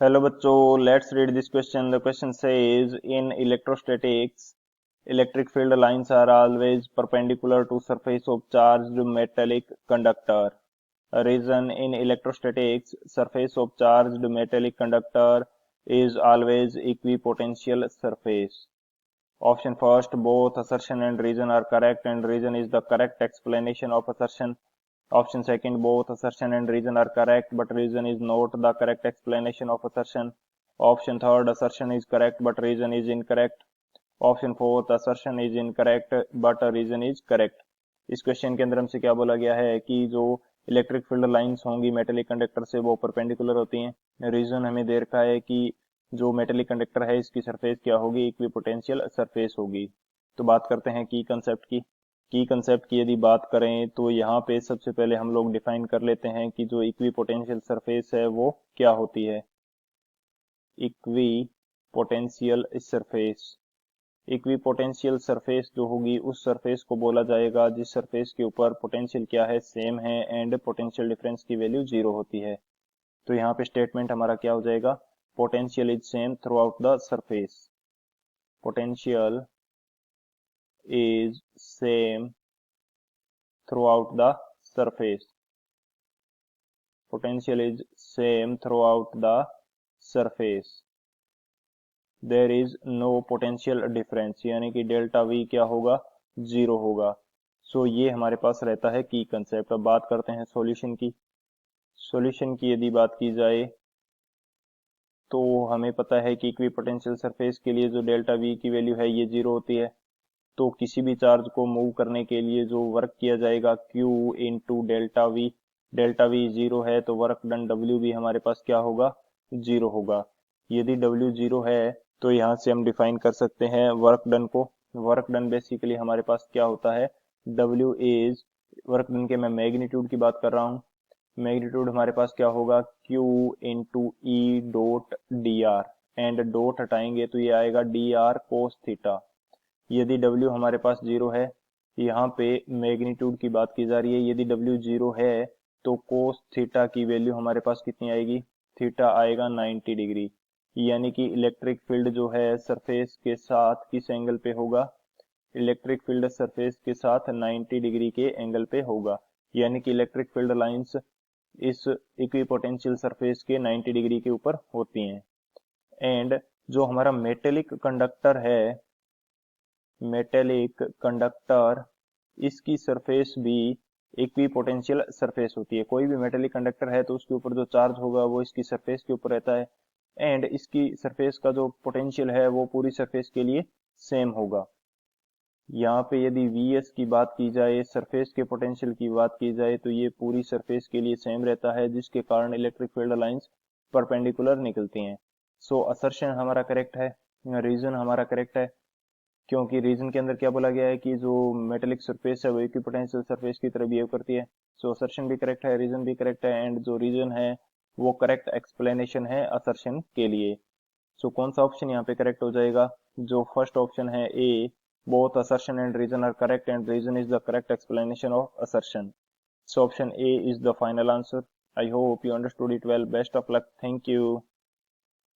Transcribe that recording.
Hello बच्चों, let's read this question. The question says in electrostatics electric field lines are always perpendicular to surface of charged metallic conductor. A reason in electrostatics surface of charged metallic conductor is always equipotential surface. Option first, both assertion and reason are correct and reason is the correct explanation of assertion. Option second, both assertion and reason are correct but reason is not the correct explanation of assertion. Option third, assertion is correct but reason is incorrect. Option fourth, assertion is incorrect but reason is correct. इस question के अंदर हमसे क्या बोला गया है कि जो इलेक्ट्रिक फील्ड लाइंस होंगी मेटेलिक कंडक्टर से वो परपेंडिकुलर होती हैं. रीजन हमें दे रखा है कि जो मेटेलिक कंडक्टर है इसकी सरफेस क्या होगी, इक्विपोटेंशियल सरफेस होगी. तो बात करते हैं की कंसेप्ट की. की कंसेप्ट की यदि बात करें तो यहाँ पे सबसे पहले हम लोग डिफाइन कर लेते हैं कि जो इक्विपोटेंशियल सरफेस है वो क्या होती है. इक्विपोटेंशियल सरफेस, इक्विपोटेंशियल सरफेस जो होगी उस सरफेस को बोला जाएगा जिस सरफेस के ऊपर पोटेंशियल क्या है, सेम है एंड पोटेंशियल डिफरेंस की वैल्यू जीरो होती है. तो यहाँ पे स्टेटमेंट हमारा क्या हो जाएगा, potential is same throughout the surface. Potential is same throughout the surface. Potential is same throughout the surface. There is no potential difference, यानी कि डेल्टा वी क्या होगा, जीरो होगा. सो ये हमारे पास रहता है की कंसेप्ट. अब बात करते हैं सॉल्यूशन की. सॉल्यूशन की यदि बात की जाए तो हमें पता है कि इक्विपोटेंशियल सरफेस के लिए जो डेल्टा वी की वैल्यू है ये जीरो होती है. तो किसी भी चार्ज को मूव करने के लिए जो वर्क किया जाएगा Q into delta we, delta we zero है तो वर्क डन W भी हमारे पास क्या होगा, जीरो होगा. यदि W जीरो है तो यहाँ से हम डिफाइन कर सकते हैं वर्क डन को. वर्क डन बेसिकली हमारे पास क्या होता है, W इज, वर्क डन के मैं मैग्नीट्यूड की बात कर रहा हूँ. मैग्नीट्यूड हमारे पास क्या होगा, Q into E dot D R, and dot हटाएंगे तो ये आएगा डी आर कोस थीटा. यदि W हमारे पास जीरो है, यहाँ पे मैग्नीट्यूड की बात की जा रही है, यदि W जीरो है तो कोस थीटा की वैल्यू हमारे पास कितनी आएगी, थीटा आएगा 90 डिग्री. यानी कि इलेक्ट्रिक फील्ड जो है सरफेस के साथ किस एंगल पे होगा, इलेक्ट्रिक फील्ड सरफेस के साथ 90 डिग्री के एंगल पे होगा. यानी कि इलेक्ट्रिक फील्ड लाइंस इस इक्विपोटेंशियल सरफेस के 90 डिग्री के ऊपर होती हैं. एंड जो हमारा मेटेलिक कंडक्टर है, मेटेलिक कंडक्टर, इसकी सरफेस भी इक्विपोटेंशियल सरफेस होती है. कोई भी मेटेलिक कंडक्टर है तो उसके ऊपर जो चार्ज होगा वो इसकी सरफेस के ऊपर रहता है एंड इसकी सरफेस का जो पोटेंशियल है वो पूरी सरफेस के लिए सेम होगा. यहाँ पे यदि Vs की बात की जाए, सरफेस के पोटेंशियल की बात की जाए तो ये पूरी सरफेस के लिए सेम रहता है जिसके कारण इलेक्ट्रिक फील्ड लाइंस परपेंडिकुलर निकलती हैं. सो असर्शन हमारा करेक्ट है, रीजन हमारा करेक्ट है, क्योंकि रीजन के अंदर क्या बोला गया है कि जो मेटेलिक सरफेस है वो इक्विपोटेंशियल सरफेस की तरह बिहेव करती है. सो असर्शन भी करेक्ट है, रीजन भी करेक्ट है एंड जो रीजन है वो करेक्ट एक्सप्लेनेशन है असर्शन के लिए. सो कौन सा ऑप्शन यहाँ पे करेक्ट हो जाएगा, जो फर्स्ट ऑप्शन है ए, both assertion and reason are correct and reason is the correct explanation of assertion. So option A is the final answer. I hope you understood it well. Best of luck. Thank you.